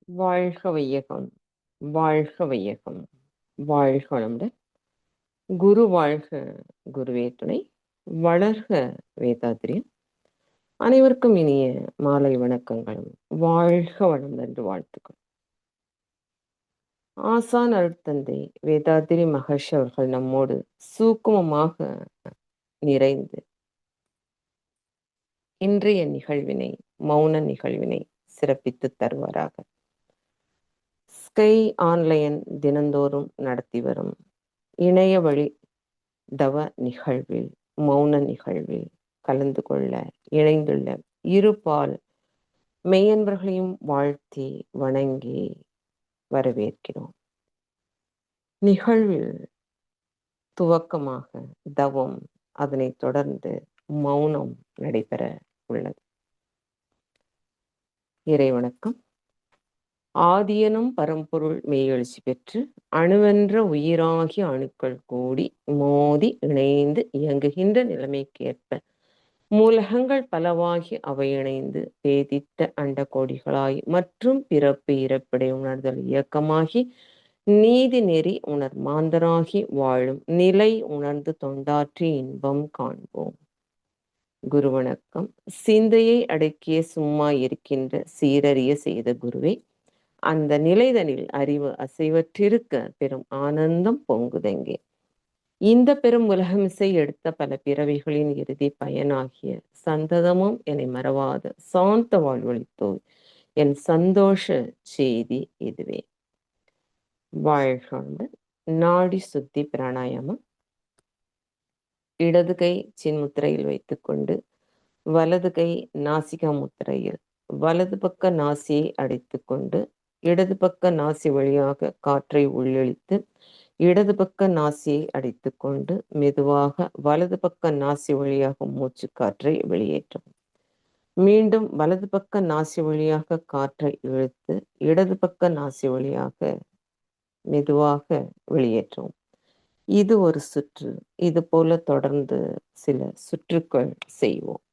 வாழ்க வையகம், வாழ்க வையகம், வாழ்க வளமுடன். குரு வாழ்க, குருவே துணை. வளர்க வேதாத்திரியம். அனைவருக்கும் இனிய மாலை வணக்கங்களும் வாழ்க வளம் என்று வாழ்த்துக்கள். ஆசான் அருட்தந்தை வேதாத்திரி மகர்ஷி அவர்கள் நம்மோடு சூக்குமமாக நிறைந்து இன்றைய நிகழ்வினை, மௌன நிகழ்வினை சிறப்பித்து தருவாராக. ஸ்கை ஆன்லைன் தினந்தோறும் நடத்தி வரும் இணைய வழி தவ நிகழ்வில், மௌன நிகழ்வில் கலந்து கொள்ள இணைந்துள்ள இருபால் மெய்யன்பர்களையும் வாழ்த்தி வணங்கி வரவேற்கிறோம். நிகழ்வில் துவக்கமாக தவம், அதனைத் தொடர்ந்து மௌனம் நடைபெற உள்ளது. இறைவணக்கம். ஆதியனும் பரம்பொருள் மெய்யெழுச்சி பெற்று அணுவென்ற உயிராகிய அணுக்கள் கூடி மோதி இணைந்து இயங்குகின்ற நிலைமைக்கேற்ப மூலகங்கள் பலவாகி அவை இணைந்து பேதித்த அண்ட கோடிகளாய் மற்றும் பிறப்பு இறப்பிடை உணர்தல் இயக்கமாகி நீதி நெறி உணர் மாந்தராகி வாழும் நிலை உணர்ந்து தொண்டாற்றி இன்பம் காண்போம். குருவணக்கம். சிந்தையை அடக்கிய சும்மா இருக்கின்ற சீரறிய செய்த குருவே, அந்த நிலைதனில் அறிவு அசைவற்றிருக்க பெரும் ஆனந்தம் பொங்குதெங்கே. இந்த பெரும் உலகமிசை எடுத்த பல பிறவிகளின் இறுதி பயனாகிய சந்ததமும் என்னை மறவாத சாந்த வாழ்வழித்தோ என் சந்தோஷ செய்தி இதுவே. வாழ்காண்டு நாடி சுத்தி பிராணாயாமம். இடது கை சின்முத்திரையில் வைத்துக்கொண்டு வலது கை நாசிகா முத்திரையில் வலது பக்க நாசியை அடைத்துக்கொண்டு இடது பக்க நாசி வழியாக காற்றை உள்ளிழித்து இடது பக்க நாசியை அடைத்துக்கொண்டு மெதுவாக வலது பக்க நாசி வழியாக மூச்சு காற்றை வெளியேற்றவும். மீண்டும் வலது பக்க நாசி வழியாக காற்றை இழுத்து இடது பக்க நாசி வழியாக மெதுவாக வெளியேற்றவும். இது ஒரு சுற்று. இது போல தொடர்ந்து சில சுற்றுக்கள் செய்வோம்.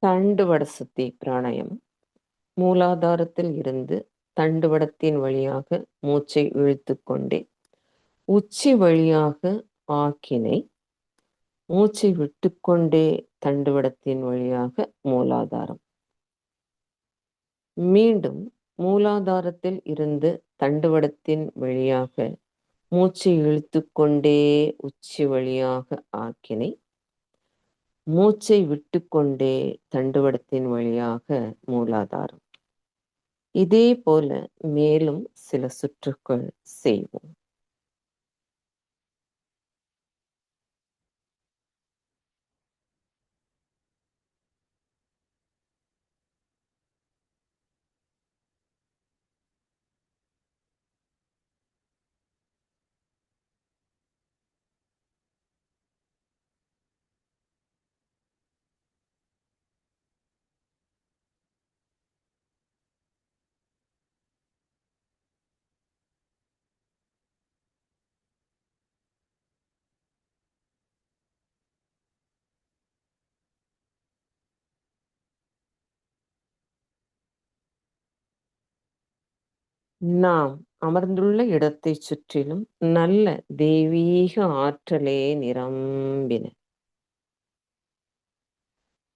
தண்டுவட சுத்தி பிராணாயாமம். மூலாதாரத்தில் இருந்து தண்டுவடத்தின் வழியாக மூச்சை இழுத்து கொண்டே உச்சி வழியாக ஆக்கினை, மூச்சை விட்டுக்கொண்டே தண்டுவடத்தின் வழியாக மூலாதாரம். மீண்டும் மூலாதாரத்தில் இருந்து தண்டுவடத்தின் வழியாக மூச்சை இழுத்து கொண்டே உச்சி வழியாக ஆக்கினை, மூச்சை விட்டுக்கொண்டே தண்டுவடத்தின் வழியாக மூலாதாரம். இதே போல மேலும் சில சுற்றுக்கள் செய்வோம். நாம் அமர்ந்துள்ள இடத்தைச் சுற்றிலும் நல்ல தெய்வீக ஆற்றலே நிரம்பின.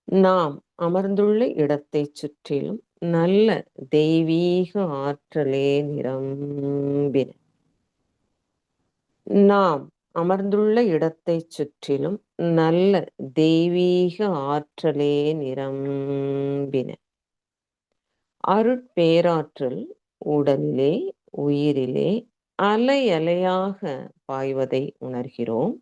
நாம் அமர்ந்துள்ள இடத்தைச் சுற்றிலும் நல்ல தெய்வீக ஆற்றலே நிரம்பின. நாம் அமர்ந்துள்ள இடத்தைச் சுற்றிலும் நல்ல தெய்வீக ஆற்றலே நிரம்பின. அருட்பேராற்றல் உடலிலே, உயிரிலே அலை அலையாக பாய்வதை உணர்கிறோம்.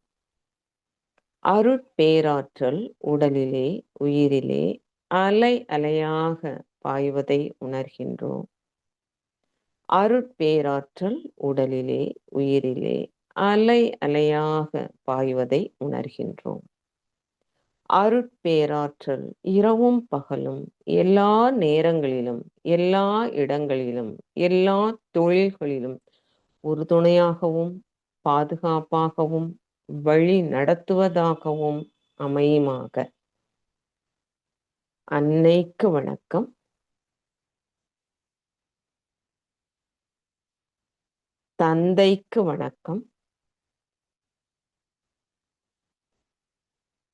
அருட்பேராற்றல் உடலிலே, உயிரிலே அலை அலையாக பாய்வதை உணர்கின்றோம். அருட்பேராற்றல் உடலிலே, உயிரிலே அலை அலையாக பாய்வதை உணர்கின்றோம். அருட்பேராற்றல் இரவும் பகலும் எல்லா நேரங்களிலும் எல்லா இடங்களிலும் எல்லா தொழில்களிலும் உறுதுணையாகவும் பாதுகாப்பாகவும் வழி நடத்துவதாகவும் அமையுமாக. அன்னைக்கு வணக்கம். தந்தைக்கு வணக்கம்.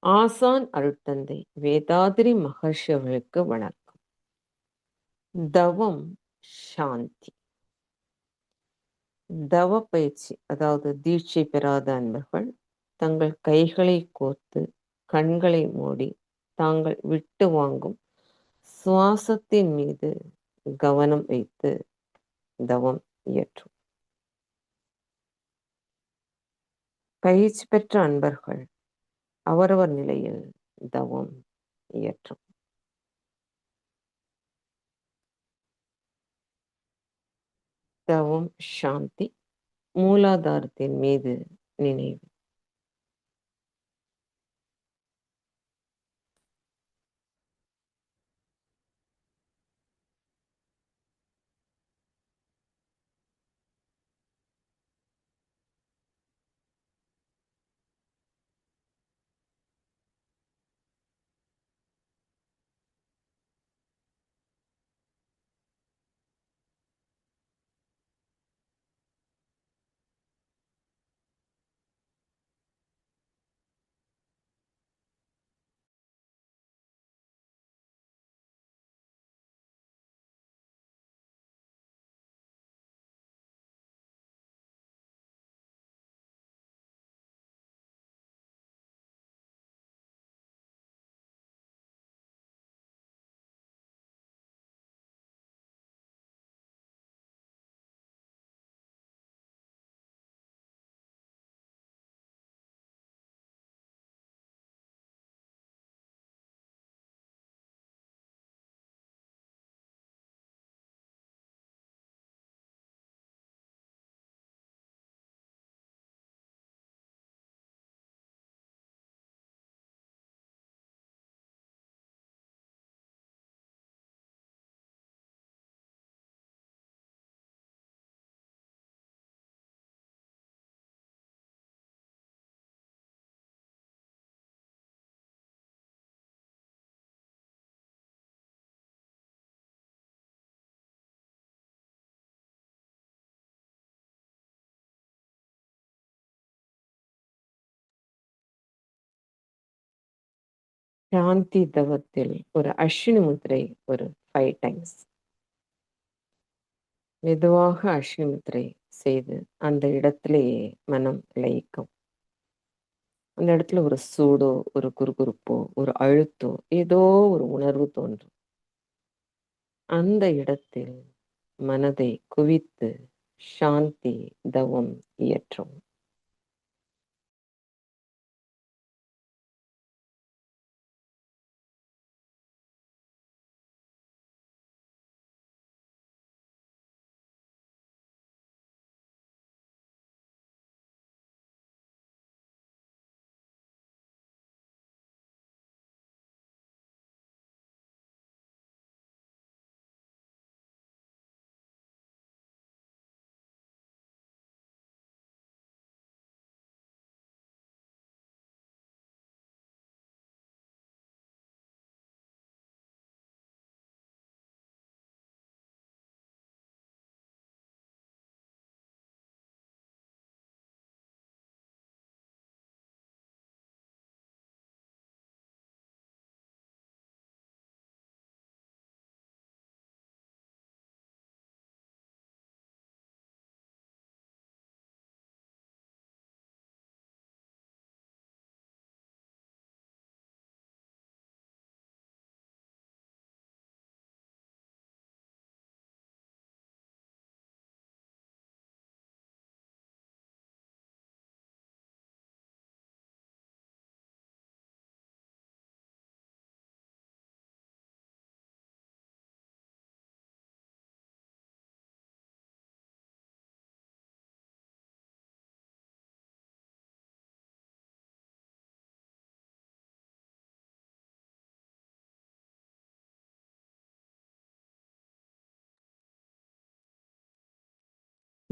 ஆசான் அருட்தந்தை வேதாத்ரி மகர்ஷி அவர்களுக்கு வணக்கம். தவம் சாந்தி. தவ பயிற்சி, அதாவது தீட்சை பெறாத அன்பர்கள் தங்கள் கைகளை கோர்த்து கண்களை மூடி தாங்கள் விட்டு வாங்கும் சுவாசத்தின் மீது கவனம் வைத்து தவம் இயற்றும். பயிற்சி பெற்ற அன்பர்கள் அவரவர் நிலையில் தவம் இயற்றும். தவம் சாந்தி. மூலாதாரத்தின் மீது நினைவு. சாந்தி தவத்தில் ஒரு அஸ்வினி முத்திரை ஒரு 5 டைம்ஸ். மெதுவாக அஸ்வினி முத்திரை செய்து அந்த இடத்திலேயே மனம் லயிக்கும். அந்த இடத்துல ஒரு சூடோ, ஒரு குறுகுறுப்போ, ஒரு அழுத்தோ, ஏதோ ஒரு உணர்வு தோன்றும். அந்த இடத்தில் மனதை குவித்து சாந்தி தவம் இயற்றும்.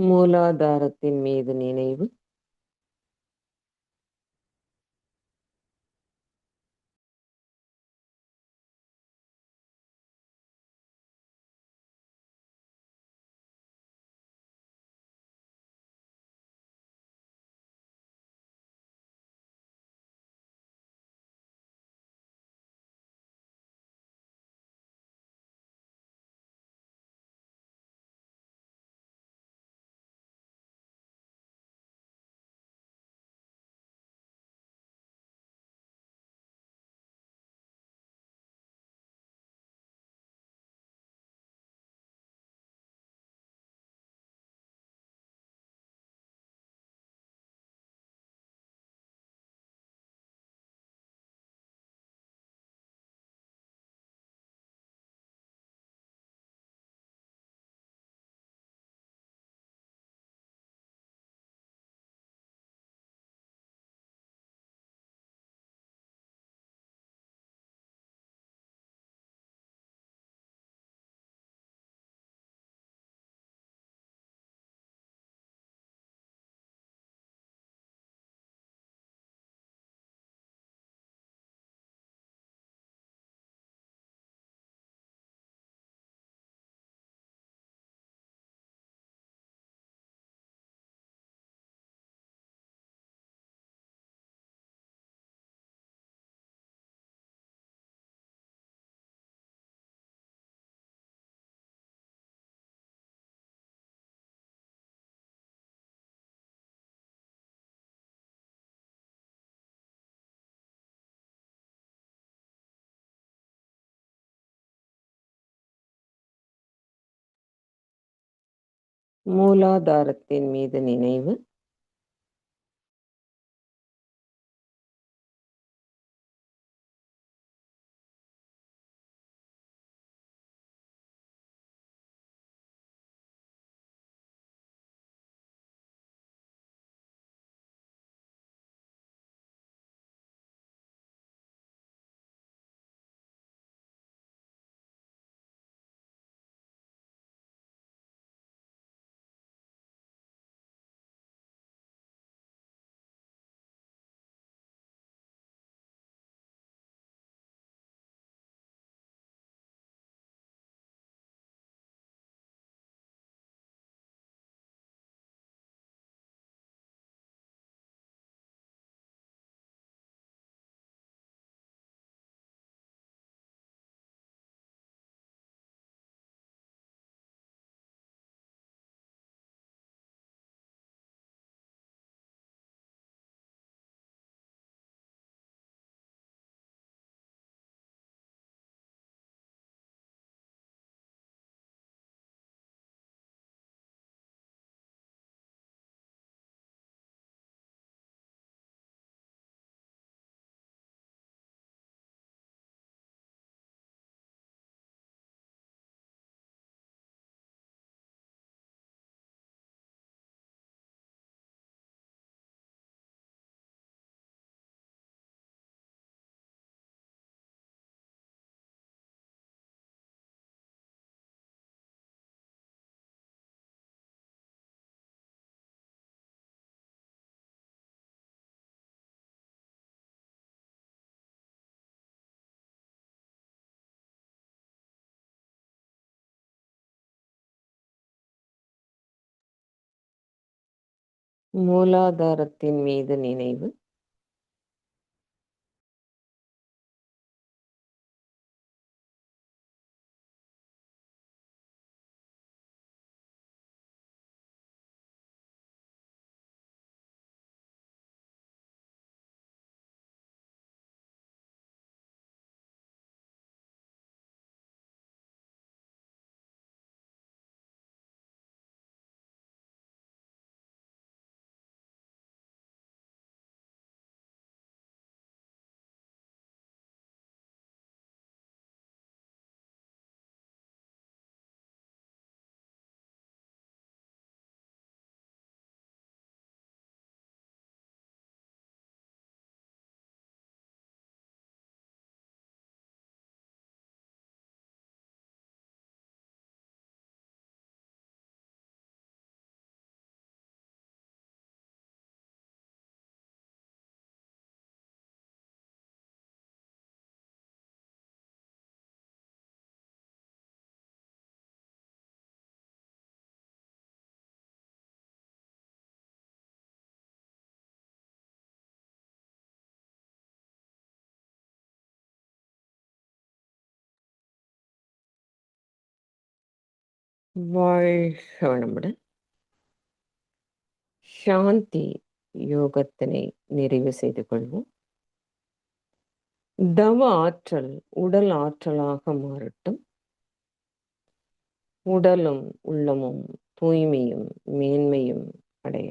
மூலாதாரத்தின் மீது நினைவு. மூலாதாரத்தின் மீது நினைவு. மூலாதாரத்தின் மீது நினைவு. வாழ்க வளமுடன். சாந்தி யோகத்தினை நிறைவு செய்து கொள்வோம். தவ ஆற்றல் உடல் ஆற்றலாக மாறட்டும். உடலும் உள்ளமும் தூய்மையும் மேன்மையும் அடைய.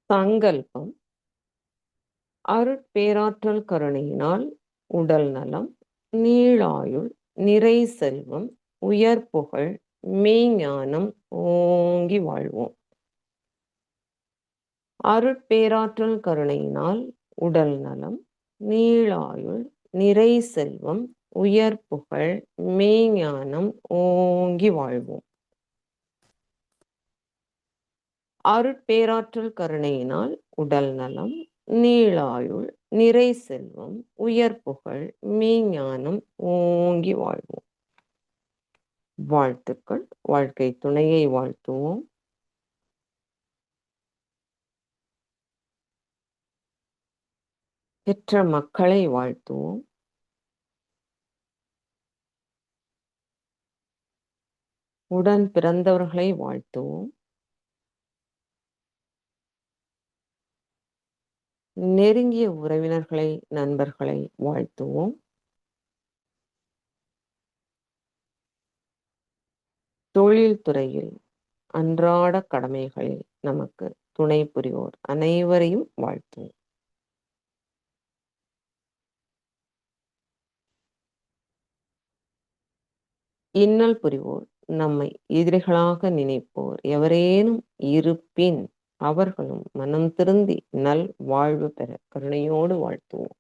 சங்கல்பம். அருட்பேராற்றல் கருணையினால் உடல் நலம், நீளாயுள், நிறை செல்வம், உயர் புகழ், மெய்ஞானம் ஓங்கி வாழ்வோம். அருட்பேராற்றல் கருணையினால் உடல் நலம், நீளாயுள், நிறை செல்வம், உயர் புகழ், மெய்ஞானம் ஓங்கி வாழ்வோம். அருட்பேராற்றல் கருணையினால் உடல் நலம், நீளாயுள், நிறை செல்வம், உயர் புகழ், மெய்ஞானம் ஓங்கி வாழ்வோம். வாழ்த்துக்கள். வாழ்க்கை துணையை வாழ்த்துவோம். பெற்ற மக்களை வாழ்த்துவோம். உடன் பிறந்தவர்களை வாழ்த்துவோம். நெருங்கிய உறவினர்களை, நண்பர்களை வாழ்த்துவோம். தொழில் துறையில் அன்றாட கடமைகளில் நமக்கு துணை புரிவோர் அனைவரையும் வாழ்த்துவோம். இன்னல் புரிவோர், நம்மை எதிரிகளாக நினைப்போர் எவரேனும் இருப்பின் அவர்களும் மனம் திருந்தி நல் வாழ்வு பெற கருணையோடு வாழ்த்துவோம்.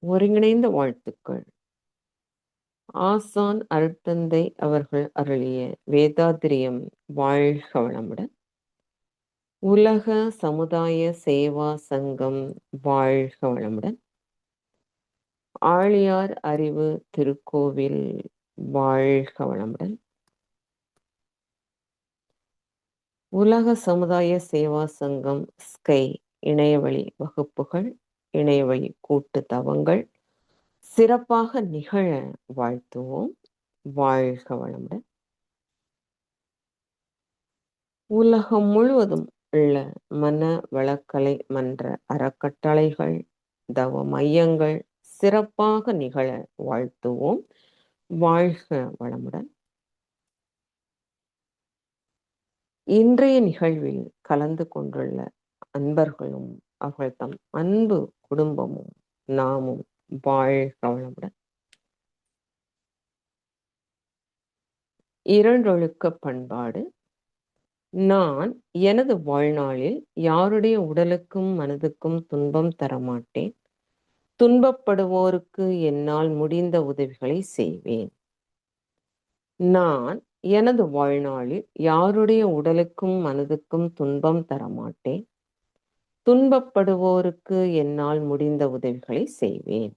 ஒருங்கிணைந்த வாழ்த்துக்கள். ஆசான் அருட்தந்தை அவர்கள் அருளிய வேதாத்திரியம் வாழ்க வளமுடன். உலக சமுதாய சேவா சங்கம் வாழ்க வளமுடன். ஆழியார் அறிவு திருக்கோவில் வாழ்க வளமுடன். உலக சமுதாய சேவா சங்கம் ஸ்கை இணையவழி வகுப்புகள், இணையவழி கூட்டு தவங்கள் சிறப்பாக நிகழ வாழ்த்துவோம். வாழ்க வளமுடன். உலகம் முழுவதும் உள்ள மன வளக்கலை மன்ற அறக்கட்டளைகள், தவ மையங்கள் சிறப்பாக நிகழ வாழ்த்துவோம். வாழ்க வளமுடன். இன்றைய நிகழ்வில் கலந்து கொண்டுள்ள அன்பர்களும் அவர்கள் தம் அன்பு குடும்பமும் நாமும் வாழ்க வளமுடன். இரண்டொழுக்க பண்பாடு. நான் எனது வாழ்நாளில் யாருடைய உடலுக்கும் மனதுக்கும் துன்பம் தரமாட்டேன். துன்பப்படுவோருக்கு என்னால் முடிந்த உதவிகளை செய்வேன். நான் எனது வாழ்நாளில் யாருடைய உடலுக்கும் மனதுக்கும் துன்பம் தரமாட்டேன். துன்பப்படுவோருக்கு என்னால் முடிந்த உதவிகளை செய்வேன்.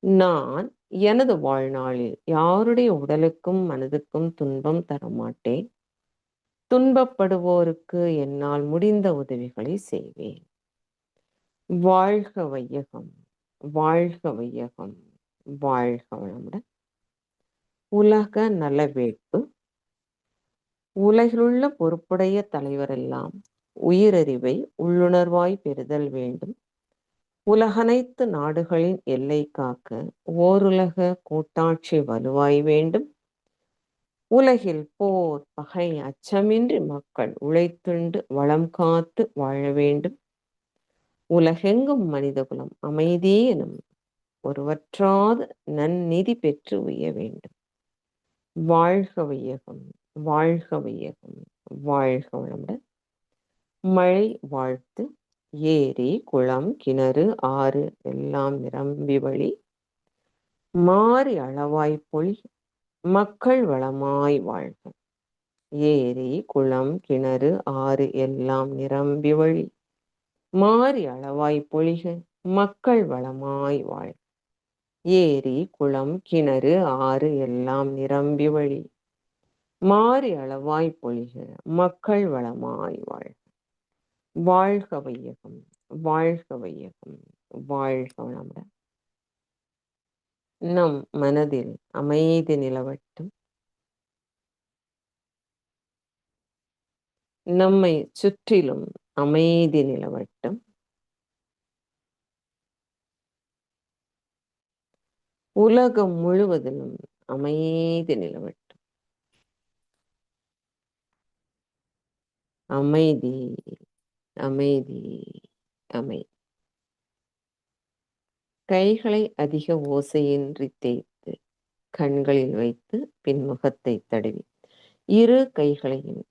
நான் எனது வாழ்நாளில் யாருடைய உடலுக்கும் மனதுக்கும் துன்பம் தரமாட்டேன். துன்பப்படுவோருக்கு என்னால் முடிந்த உதவிகளை செய்வேன். வாழ்க வையகம், வாழ்க வையகம், வாழ்க வளமுடன். உலக நலவேட்பு. உலகிலுள்ள பொறுப்புடைய தலைவரெல்லாம் உயிரறிவை உள்ளுணர்வாய் பெறுதல் வேண்டும். உலகனைத்து நாடுகளின் எல்லை காக்க ஓருலக கூட்டாட்சி வலுவாய் வேண்டும். உலகில் போர் பகை அச்சமின்றி மக்கள் உழைத்துண்டு வளம் காத்து வாழ வேண்டும். உலகெங்கும் மனிதகுலம் அமைதி எனும் ஒருவற்றாத நன்னிதி பெற்று உய்ய வேண்டும். வாழ்க வையகம், வாழ்க வையகம், வாழ்க வளமுடன். மழை வாழ்த்து. ஏரி, குளம், கிணறு, ஆறு எல்லாம் நிரம்பி வழி மாறி அளவாய் பொழி மக்கள் வளமாய் வாழ்க. ஏரி, குளம், கிணறு, ஆறு எல்லாம் நிரம்பி வழி மாறி அளவாய் பொழிக மக்கள் வளமாய் வாழ்க. ஏரி, குளம், கிணறு, ஆறு எல்லாம் நிரம்பி வழி. மாறி அளவாய் பொழிக, மக்கள் வளமாய் வாழ்க. வாழ்க வையகம், வாழ்க வையகம், வாழ்க வளமுடன். நம் மனதில் அமைதி நிலவட்டும். நம்மை சுற்றிலும் அமைதி நிலவட்டும். உலகம் முழுவதிலும் அமைதி நிலவட்டும். அமைதி, அமைதி, அமைதி. கைகளை அதிக ஓசையின்றி தேய்த்து கண்களில் வைத்து பின் முகத்தை தடவி இரு கைகளையும்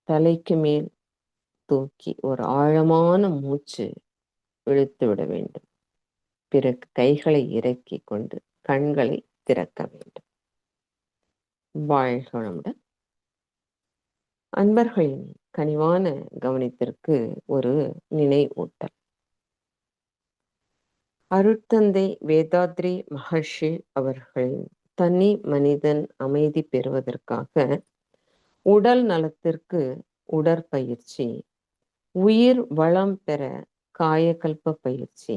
தலைக்கு மேல் தூக்கி ஒரு ஆழமான மூச்சு இழுத்து விட வேண்டும். பிறகு கைகளை இறக்கி கொண்டு கண்களை திறக்க வேண்டும். வாழ்க வளமுடன். அன்பர்களின் கனிவான கவனத்திற்கு ஒரு நினைவூட்டல். அருட்தந்தை வேதாத்ரி மகர்ஷி அவர்களின் தனி மனிதன் அமைதி பெறுவதற்காக உடல் நலத்திற்கு உடற்பயிற்சி, உயிர் வளம் பெற காயகல்ப பயிற்சி,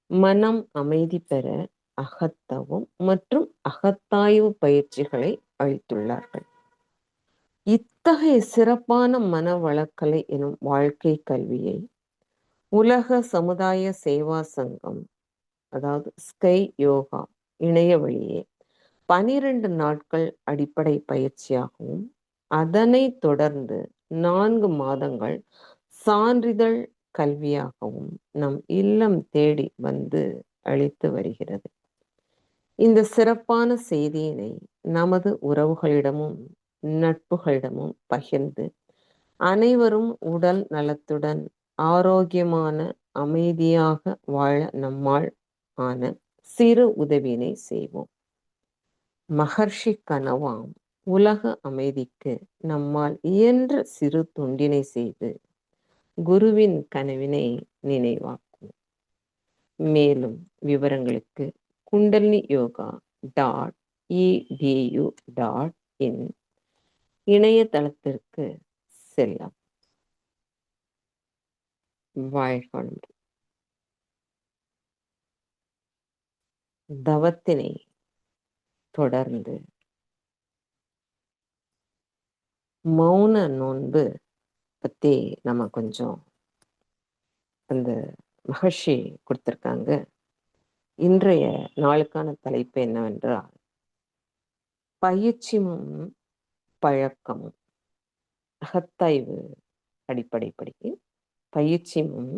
மனம் அமைதி பெற அகத்தவம் மற்றும் அகத்தாய்வு பயிற்சிகளை அளித்துள்ளார்கள். இத்தகைய சிறப்பான மனவளக்கலை எனும் வாழ்க்கை கல்வியை உலக சமுதாய சேவா சங்கம், அதாவது ஸ்கை யோகா இணைய வழியே 12 நாட்கள் அடிப்படை பயிற்சியாகவும், அதனை தொடர்ந்து 4 மாதங்கள் சான்றிதழ் கல்வியாகவும் நம் இல்லம் தேடி வந்து அளித்து வருகிறது. இந்த சிறப்பான செய்தியினை நமது உறவுகளிடமும் நட்புகளிடமும் பகிர்ந்து அனைவரும் உடல் நலத்துடன் ஆரோக்கியமான அமைதியாக வாழ நம்மால் ஆன சிறு உதவியினை செய்வோம். மகர்ஷி கனவாம் உலக அமைதிக்கு நம்மால் இயன்ற சிறு தொண்டினை செய்து குருவின் கனவினை நினைவாக்குவோம். மேலும் விவரங்களுக்கு kundaliniyoga.edu.in இணையதளத்திற்கு செல்லம். வாழ்க. தவத்தினை தொடர்ந்து மௌன நோன்பு பத்தி நம்ம கொஞ்சம் அந்த மகர்ஷி கொடுத்திருக்காங்க. இன்றைய நாளுக்கான தலைப்பு என்னவென்றால் பயிற்சியும் பழக்கமும். அகத்தாய்வு அடிப்படை படிக்கு பயிற்சியும்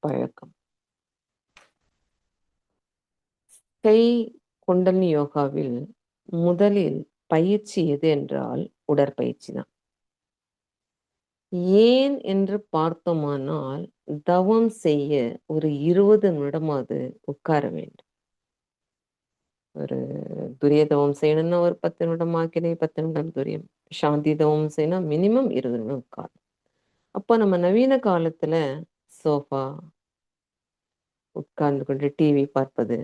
பழக்கம். கை குண்டலினி யோகாவில் முதலில் பயிற்சி எது என்றால் உடற்பயிற்சி தான். ஏன் என்று பார்த்தோமானால் தவம் செய்ய ஒரு 20 நிமிடமாவது உட்கார வேண்டும். ஒரு துரிய தவம் செய்யணும்னா ஒரு 10 நிமிடம் ஆக்கினே 10 நிமிடம் துரியம். சாந்தி தவம் செய்யணும் மினிமம் 20 நிமிடம் உட்காரும். அப்போ நம்ம நவீன காலத்துல சோஃபா உட்கார்ந்து கொண்டு டிவி பார்ப்பது,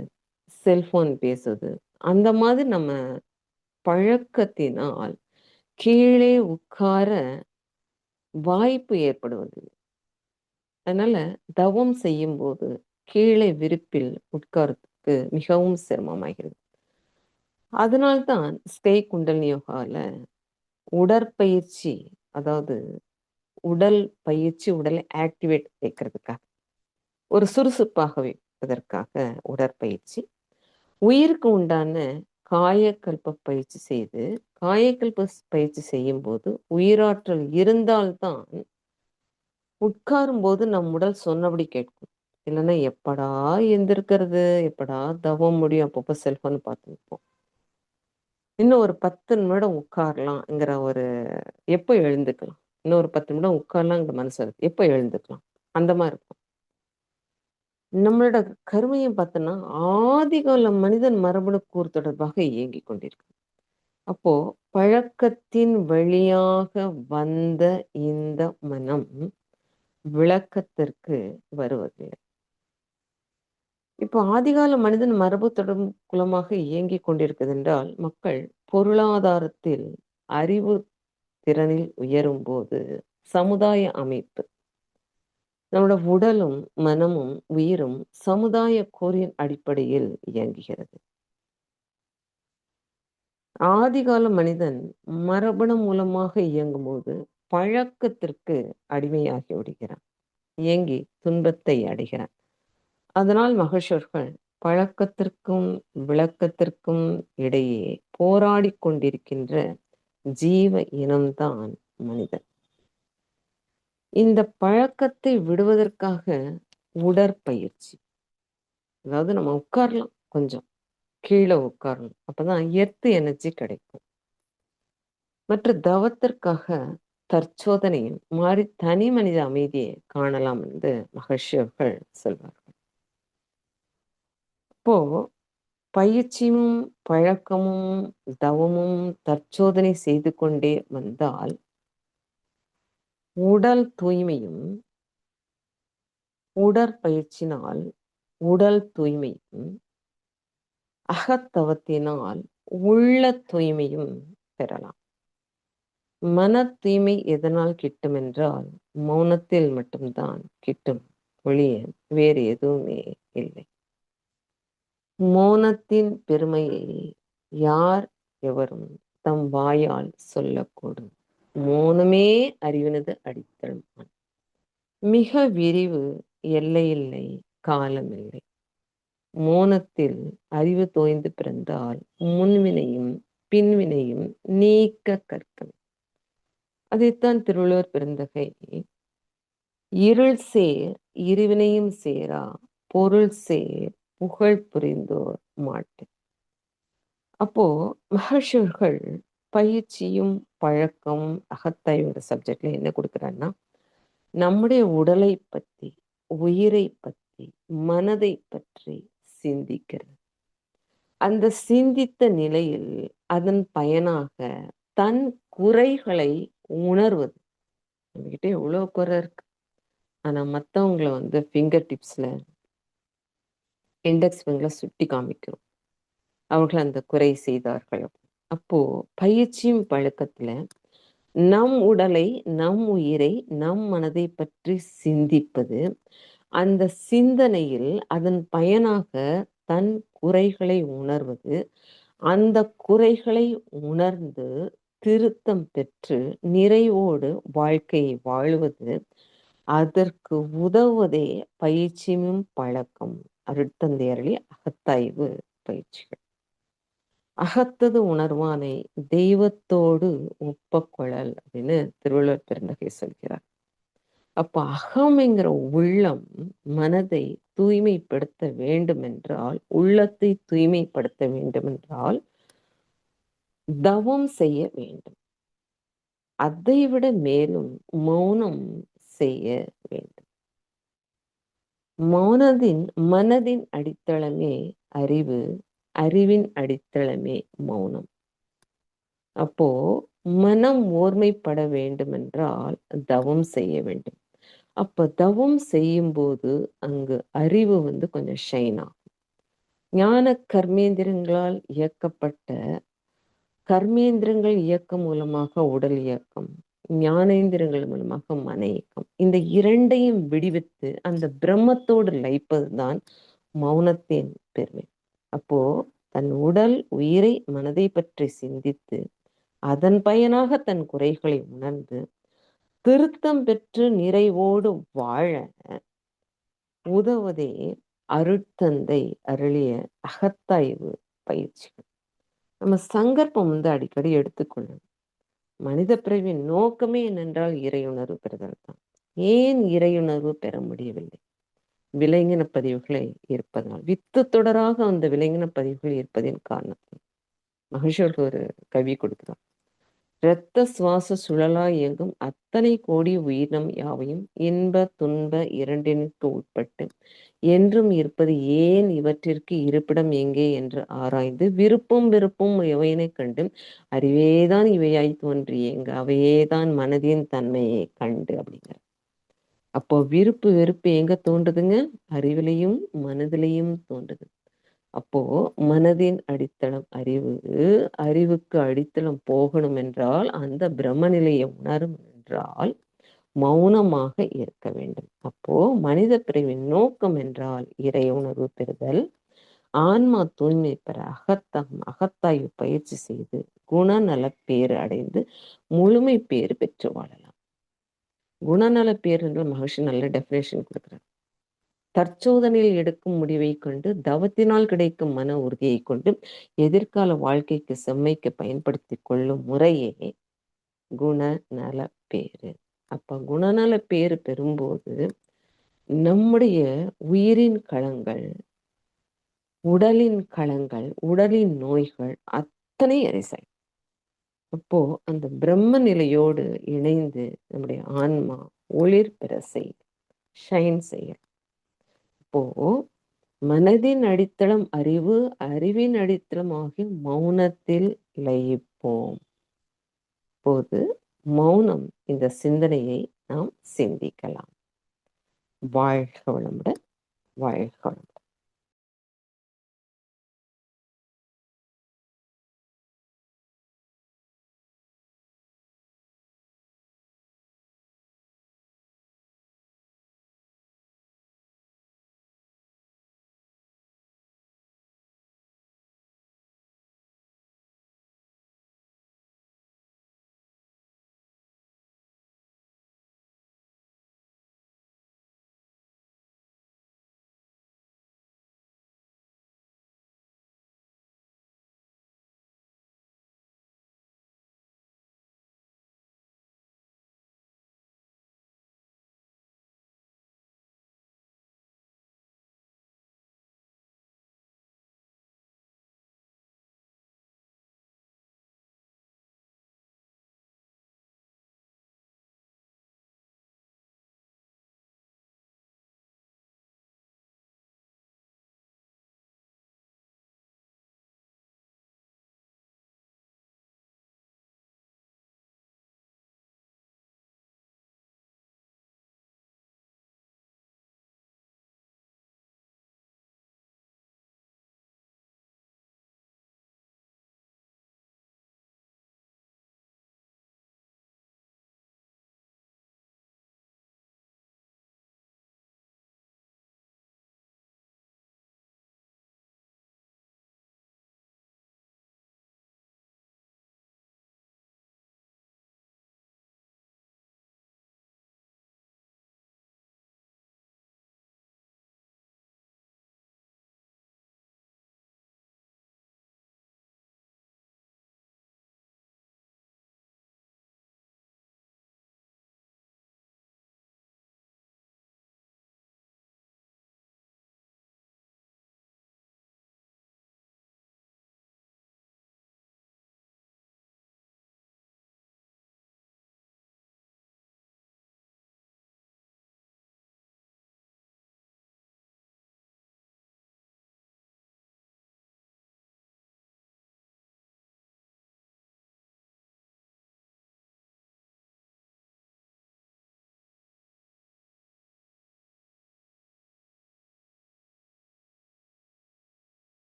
செல்போன் பேசுவது, அந்த மாதிரி நம்ம பழக்கத்தினால் கீழே உட்கார வாய்ப்பு ஏற்படுவது. அதனால தவம் செய்யும் போது கீழே விரிப்பில் உட்கார்றதுக்கு மிகவும் சிரமமாகிறது. அதனால்தான் ஸ்கை குண்டலினி யோகால உடற்பயிற்சி, அதாவது உடல் பயிற்சி, உடலை ஆக்டிவேட் வைக்கிறதுக்காக, ஒரு சுறுசுறுப்பாக வைப்பதற்காக உடற்பயிற்சி, உயிருக்கு உண்டான காயக்கல்ப பயிற்சி செய்து, காயக்கல்ப பயிற்சி செய்யும் போது உயிராற்றல் இருந்தால்தான் உட்காரும் போது நம் உடல் சொன்னபடி கேட்கும். இல்லைன்னா எப்படா எந்திருக்கிறது, எப்படா தவம் முடியும், அப்பப்போ செல்போன் பார்த்து இருப்போம். இன்னும் ஒரு 10 நிமிடம் உட்காரலாம்ங்கிற ஒரு எப்போ எழுந்துக்கலாம், இன்னும் ஒரு 10 நிமிடம் உட்காரலாங்கிற மனசு இருக்கு, எப்போ எழுந்துக்கலாம், அந்த மாதிரி இருக்கும். நம்மளோட கருமையும் பார்த்தோன்னா ஆதிகால மனிதன் மரபணு கூறு தொடர்பாக இயங்கிக் கொண்டிருக்கு. அப்போ பழக்கத்தின் வழியாக வந்த இந்த மனம் விளக்கத்திற்கு வருவதில்லை. இப்போ ஆதிகால மனிதன் மரபு தொடரும் குலமாக இயங்கிக் கொண்டிருக்கிறது என்றால், மக்கள் பொருளாதாரத்தில், அறிவு திறனில் உயரும்போது, சமுதாய அமைப்பு, நம்மோட உடலும், மனமும், உயிரும் சமுதாய கூறின் அடிப்படையில் இயங்குகிறது. ஆதிகால மனிதன் மரபணு மூலமாக இயங்கும்போது, பழக்கத்திற்கு அடிமையாகி விடுகிறான். இயங்கி துன்பத்தை அடைகிறான். அதனால் மகர்ஷர்கள் பழக்கத்திற்கும் விளக்கத்திற்கும் இடையே போராடிக் கொண்டிருக்கின்ற ஜீவ இனம்தான் மனிதன். இந்த பழக்கத்தை விடுவதற்காக உடற்பயிற்சி, அதாவது நம்ம உட்காரலாம், கொஞ்சம் கீழே உட்காரணும், அப்பதான் எர்த் எனர்ஜி கிடைக்கும். மற்ற தவத்திற்காக தற்சோதனையும் மாறி தனி மனித அமைதியை காணலாம் என்று மகர்ஷியர்கள் சொல்வார்கள். இப்போ பயிற்சியும் பழக்கமும் தவமும் தற்சோதனை செய்து கொண்டே வந்தால் உடல் தூய்மையும், உடற்பயிற்சினால் உடல் தூய்மையும், அகத்தவத்தினால் உள்ள தூய்மையும் பெறலாம். மன தூய்மை எதனால் கிட்டும் என்றால், மௌனத்தில் மட்டும்தான் கிட்டும், ஒழிய வேறு எதுவுமே இல்லை. மௌனத்தின் பெருமையை யார் எவரும் தம் வாயால் சொல்லக்கூடும். மௌனமே அறிவினது அடித்தளம். மிக விரிவு, எல்லையில்லை, காலமில்லை. மௌனத்தில் அறிவு தோய்ந்து பிறந்தால் முன்வினையும் பின்வினையும் நீக்க கற்கும். அதைத்தான் திருவள்ளுவர் பெருந்தகை, இருள் சேர் இருவினையும் சேரா பொருள் சேர் புகழ் புரிந்தோர் மாட்டு. அப்போ மகர்ஷர்கள் பயிற்சியும் பழக்கம் அகத்தாய்வோட சப்ஜெக்ட்ல என்ன கொடுக்குறாங்கன்னா, நம்முடைய உடலை பற்றி, உயிரை பற்றி, மனதை பற்றி சிந்திக்கிறது. அந்த சிந்தித்த நிலையில் அதன் பயனாக தன் குறைகளை உணர்வது. நம்மகிட்ட எவ்வளவு குறை இருக்கு, ஆனா மத்தவங்களை ஃபிங்கர் டிப்ஸ்ல, இண்டெக்ஸ் ஃபிங்கர்ல சுட்டி காமிக்கிறோம், அவர்கள் அந்த குறை செய்தார்கள். அப்போ பயிற்சியும் பழக்கத்துல நம் உடலை, நம் உயிரை, நம் மனதை பற்றி சிந்திப்பது, அந்த சிந்தனையில் அதன் பயனாக தன் குறைகளை உணர்வது, அந்த குறைகளை உணர்ந்து திருத்தம் பெற்று நிறைவோடு வாழ்க்கையை வாழுவது, அதற்கு உதவுவதே பயிற்சியும் பழக்கம். அருட்தந்தை அருளிய அகத்தாய்வு பயிற்சிகள். அகத்தது உணர்வானை தெய்வத்தோடு ஒப்பக்கொள்ளல் அப்படின்னு திருவள்ளுவர் பெருந்தகை சொல்கிறார். அப்ப அகம்ங்கிற உள்ளம் மனதை தூய்மைப்படுத்த வேண்டும் என்றால், உள்ளத்தை தூய்மைப்படுத்த வேண்டும் என்றால் தவம் செய்ய வேண்டும். அதைவிட மேலும் மௌனம் செய்ய வேண்டும். மனதின் அடித்தளமே அறிவு, அறிவின் அடித்தளமே மௌனம். அப்போ மனம் ஓர்மைப்பட வேண்டும் என்றால் தவம் செய்ய வேண்டும். அப்ப தவம் செய்யும் போது அங்கு அறிவு கொஞ்சம் ஷைன் ஆகும். ஞான கர்மேந்திரங்களால் இயக்கப்பட்ட, கர்மேந்திரங்கள் இயக்கம் மூலமாக உடல் இயக்கம், ஞானேந்திரங்கள் மூலமாக மன இயக்கம், இந்த இரண்டையும் விடுவித்து அந்த பிரம்மத்தோடு லயிப்பதுதான் மௌனத்தின் பெருமை. அப்போ தன் உடல் உயிரை மனதை பற்றி சிந்தித்து அதன் பயனாக தன் குறைகளை உணர்ந்து திருத்தம் பெற்று நிறைவோடு வாழ உதவுவதே அருட்தந்தை அருளிய அகத்தாய்வு பயிற்சிகள். நம்ம சங்கற்பம் அடிக்கடி எடுத்துக்கொள்ளணும். மனித பிறவின் நோக்கமே என்னென்றால் இறையுணர்வு பெறுதல் தான். ஏன் இறையுணர்வு பெற முடியவில்லை? விலங்கின பதிவுகளை இருப்பதனால், வித்து தொடராக அந்த விலங்கின பதிவுகள் இருப்பதின் காரணத்தில் மகிழ்ச்சியோடு ஒரு கவி கொடுக்கிறார். இரத்த சுவாச சுழலாய் இயங்கும் அத்தனை கோடி உயிரினம் யாவையும் இன்ப துன்ப இரண்டினுக்கு உட்பட்டு என்றும் இருப்பது ஏன், இவற்றிற்கு இருப்பிடம் எங்கே என்று ஆராய்ந்து விருப்பம் வெறுப்பும் எவையினை கண்டு அறிவேதான் இவையாய் தோன்றி இயங்க அவையேதான் மனதின் தன்மையை கண்டு அப்படிங்கிற. அப்போ விருப்பு, வெறுப்பு எங்க தோன்றுதுங்க? அறிவிலையும், மனதிலையும் தோன்றுது. அப்போ மனதின் அடித்தளம் அறிவு. அறிவுக்கு அடித்தளம் போகணும் என்றால், அந்த பிரம்ம நிலையை உணரும் என்றால், மௌனமாக இருக்க வேண்டும். அப்போ மனித பிறவின் நோக்கம் என்றால் இறை உணர்வு பெறுதல். ஆன்மா தூய்மை பெற அகத்தாய்வு பயிற்சி செய்து குணநலப் பேறு அடைந்து முழுமை பேறு பெற்று வாழலாம். குணநலப் பேறுன்ற மகர்ஷி நல்ல டெஃபினேஷன் குடுக்குறார். தற்சோதனையில் எடுக்கும் முடிவைக் கொண்டு, தவத்தினால் கிடைக்கும் மன உறுதியைக் கொண்டு, எதிர்கால வாழ்க்கைக்கு செம்மைக்கு பயன்படுத்திக் கொள்ளும் முறையே குணநலப் பேறு. அப்ப குணநலப் பேறு பெறும்போது, நம்முடைய உயிரின் களங்கள், உடலின் களங்கள், உடலின் நோய்கள் அத்தனை எரிசல். அப்போ அந்த பிரம்ம நிலையோடு இணைந்து நம்முடைய ஆன்மா ஒளிர் பெற செய்யும். ஷைன் செய்யும். அப்போ மனதின் அடித்தளம் அறிவு, அறிவின் அடித்தளம் ஆகிய மௌனத்தில் லயிப்போம். போது மௌனம் இந்த சிந்தனையை நாம் சிந்திக்கலாம். வாழ்க வளமுடன். வாழ்க வளமுடன்.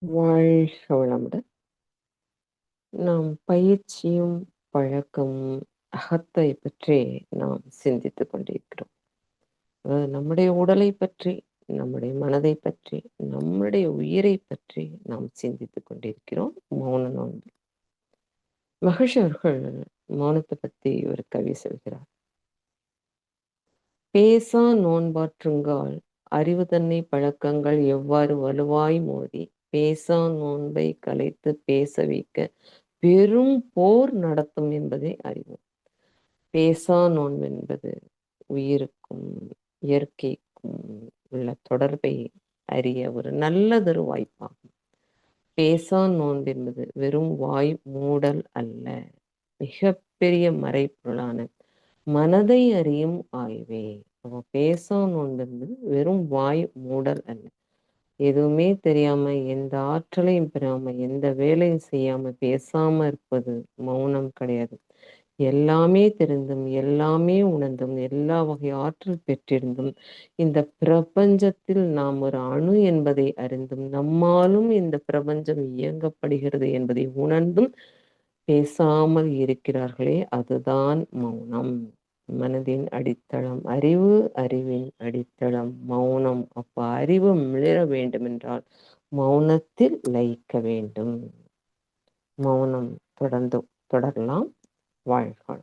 வாழ்க வளமுடன். நாம் பயிற்சியும், பழக்கமும், அகத்தை பற்றி நாம் சிந்தித்துக் கொண்டிருக்கிறோம். அதாவது நம்முடைய உடலைப் பற்றி, நம்முடைய மனதைப் பற்றி, நம்முடைய உயிரைப் பற்றி நாம் சிந்தித்துக் கொண்டிருக்கிறோம். மௌன நோன்பு. மகரிஷி அவர்கள் மௌனத்தைப் பத்தி ஒரு கவி சொல்கிறார். "பேசா நோன்பாற்றுங்கால் அறிவு தன்னை பழக்கங்கள் எவ்வாறு வலுவாய் மோதி, பேசா நோன்பைக் கலைத்துப் பேச வைக்க பெரும் போர் நடத்தும் என்பதை அறிவோம்." பேசா நோன்பென்பது உயிருக்கும், இயற்கைக்கும் உள்ள தொடர்பை அறிய ஒரு நல்லதொரு வாய்ப்பாகும். பேசா நோன்பென்பது வெறும் வாய் மூடல் அல்ல. மிகப்பெரிய மறைபொருளான மனதை அறியும் ஆய்வே. அப்ப பேசா நோன்பென்பது வெறும் வாய் மூடல் அல்ல. எதுவுமே தெரியாம, எந்த ஆற்றலையும் பெறாம, எந்த வேலையும் செய்யாம, பேசாம இருப்பது மௌனம் கிடையாது. எல்லாமே தெரிந்தும், எல்லாமே உணர்ந்தும், எல்லா வகை ஆற்றல் பெற்றிருந்தும், இந்த பிரபஞ்சத்தில் நாம் ஒரு அணு என்பதை அறிந்தும், நம்மாலும் இந்த பிரபஞ்சம் இயங்கப்படுகிறது என்பதை உணர்ந்தும் பேசாமல் இருக்கிறார்களே, அதுதான் மௌனம். மனதின் அடித்தளம் அறிவு, அறிவின் அடித்தளம் மௌனம். அப்ப அறிவு மிளிர வேண்டுமென்றால் மௌனத்தில் லயிக்க வேண்டும். மௌனம் தொடரலாம். வாழ்க.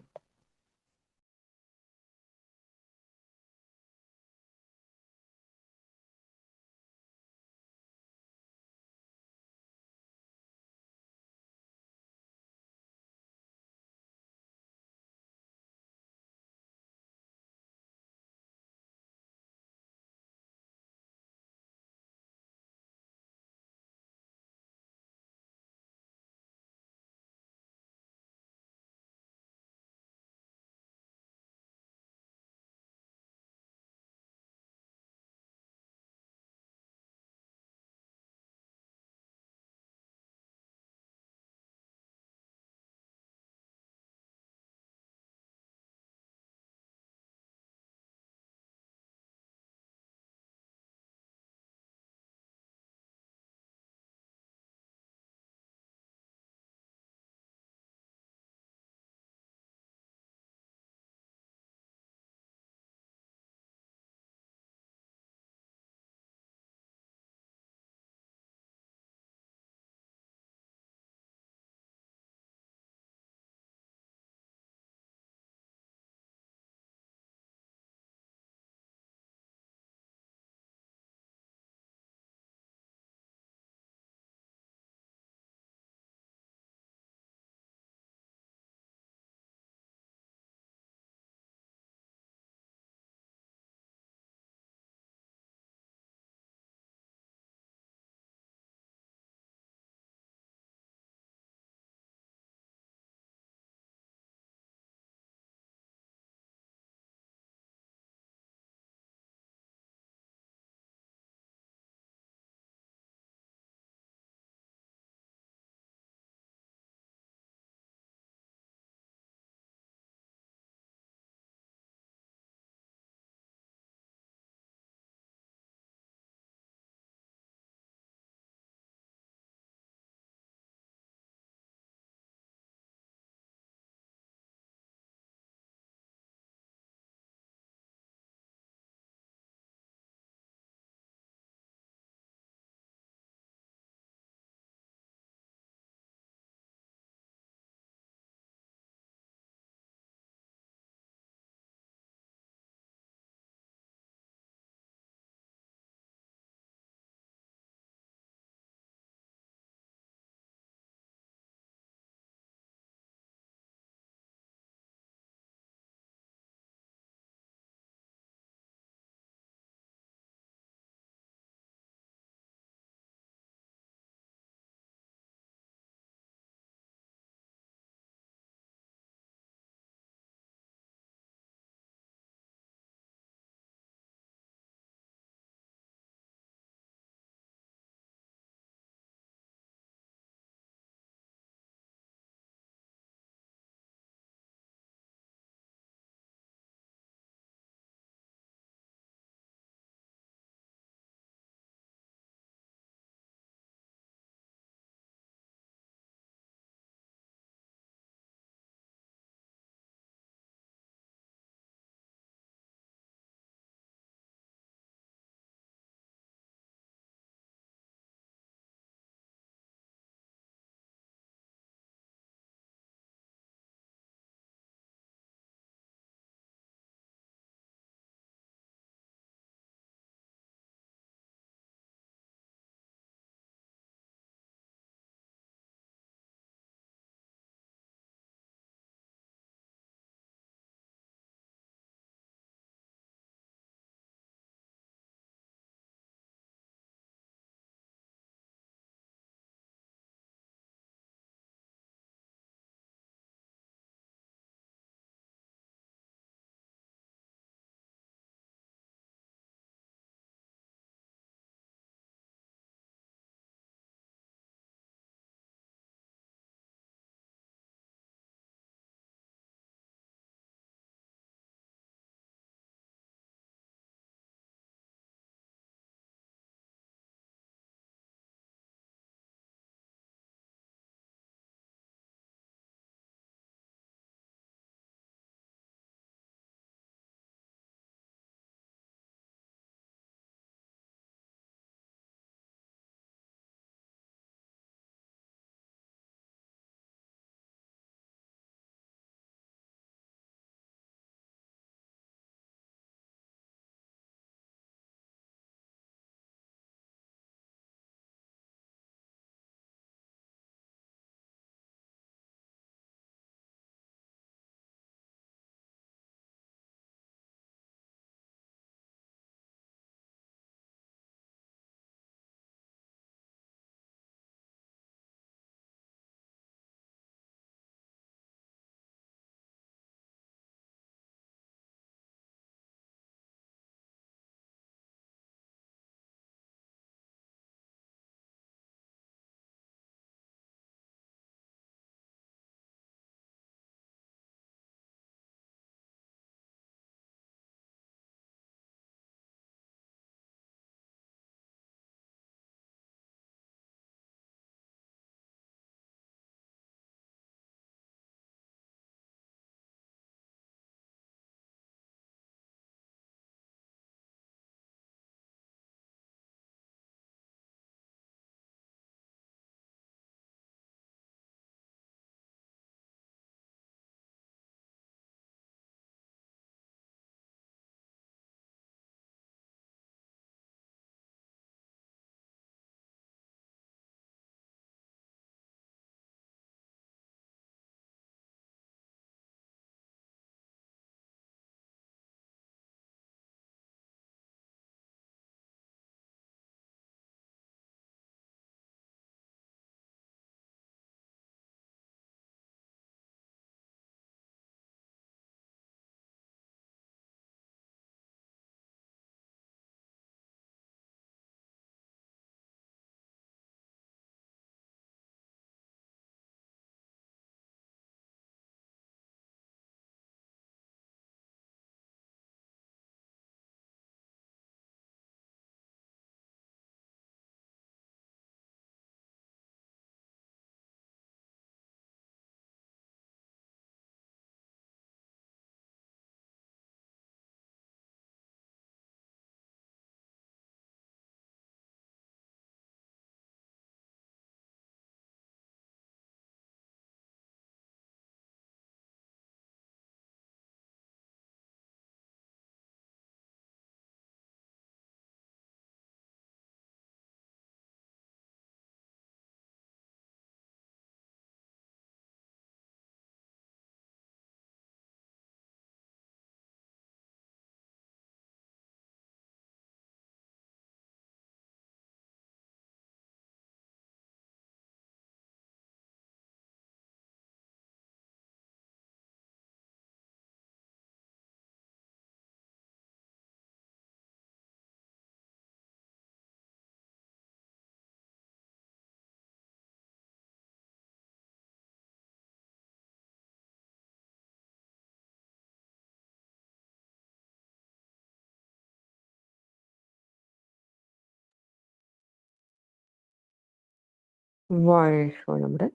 வாழ்க வளமுடன்.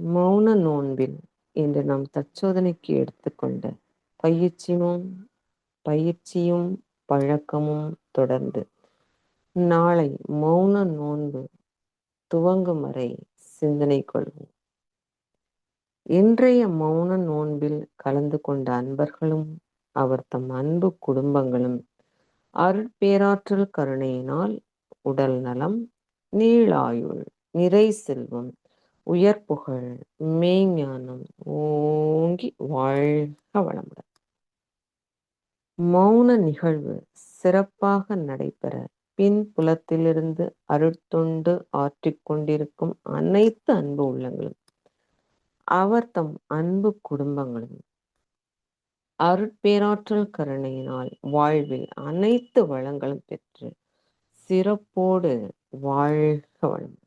மௌன நோன்பில் இன்று நாம் தற்சோதனைக்கு எடுத்துக்கொண்ட பயிற்சியும் பழக்கமும் தொடர்ந்து நாளை மௌன நோன்பு துவங்கும் வரை சிந்தனை கொள்வோம். இன்றைய மௌன நோன்பில் கலந்து கொண்ட அன்பர்களும் அவர் தம் அன்பு குடும்பங்களும் அருட்பேராற்றல் கருணையினால் உடல் நலம், நீளாயுள், நிறை செல்வம், உயர்புகழ், மெய்ஞானம் ஓங்கி வாழ்க வளமுடன். மௌன நிகழ்வு சிறப்பாக நடைபெற பின்புலத்திலிருந்து அருட்தொண்டு ஆற்றிக்கொண்டிருக்கும் அனைத்து அன்பு உள்ளங்களும் அவர் தம் அன்பு குடும்பங்களும் அருட்பேராற்றல் கருணையினால் வாழ்வில் அனைத்து வளங்களும் பெற்று சிறப்போடு வாழ்க வளம்.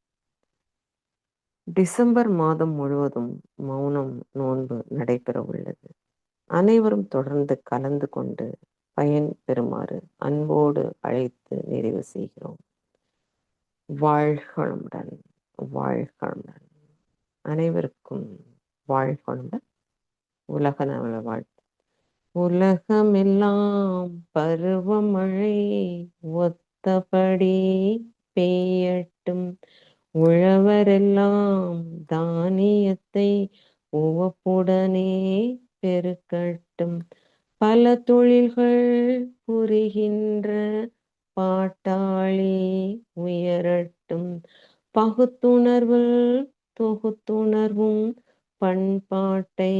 டிசம்பர் மாதம் முழுவதும் மௌனம் நோன்பு நடைபெற உள்ளது. அனைவரும் தொடர்ந்து கலந்து கொண்டு பயன் பெறுமாறு அன்போடு அழைத்து நிறைவு செய்கிறோம். வாழ்க வளமுடன், வாழ்க வளமுடன். அனைவருக்கும் வாழ்க வளமுடன். உலக நல வாழ்த்து. உலகமெல்லாம் பருவமழை ஒத்தபடி பெய்யட்டும், உழவரெல்லாம் தானியத்தை உவப்புடனே பெருக்கட்டும், பல தொழில்கள் புரிகின்ற பாட்டாளி உயரட்டும், பகுத்துணர்வில் தொகுத்துணர்வும் பண்பாட்டை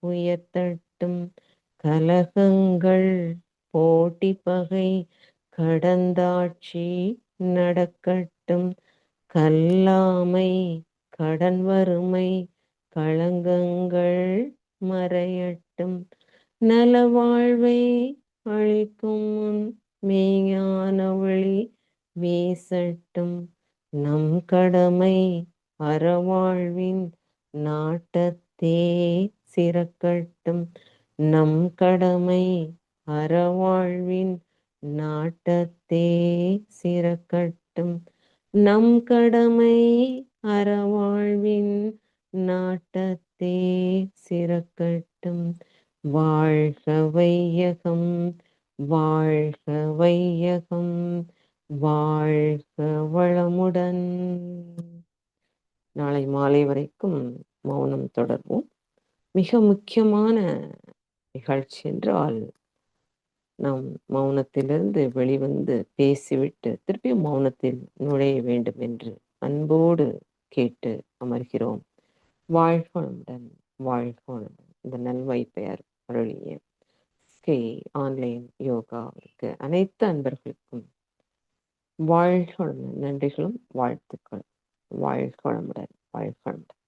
உயர்த்தட்டும், கலகங்கள் போட்டி பகை கடந்தாட்சி நடக்கட்டும், கல்லாமை கடன் வறுமை களங்கங்கள் மறையட்டும், நல வாழ்வை அளிக்கும் முன் மெய்ஞான ஒளி வீசட்டும், நம் கடமை அறவாழ்வின் நாட்டத்தே சிறக்கட்டும், நம் கடமை அறவாழ்வின் நாட்டத்தே சிறக்கட்டும், நம் கடமை அறவாழ்வின் நாட்டத்தே சிறக்கட்டும், வாழ்க வையகம், வாழ்க வையகம், வாழ்க வளமுடன். நாளை மாலை வரைக்கும் மௌனம் தொடர்வோம். மிக முக்கியமான நிகழ்ச்சி என்றால் நாம் மௌனத்திலிருந்து வெளிவந்து பேசிவிட்டு திருப்பியும் மௌனத்தில் நுழைய வேண்டும் என்று அன்போடு கேட்டு அமர்கிறோம். வாழ்க வளமுடன், வாழ்க வளமுடன். இந்த நல்வாய்ப்பை அருளிய ஆன்லைன் யோகாவிற்கு அனைத்து அன்பர்களுக்கும் வாழ்க வளமுடன், நன்றிகளும் வாழ்த்துக்கள். வாழ்க வளமுடன், வாழ்க வளமுடன்.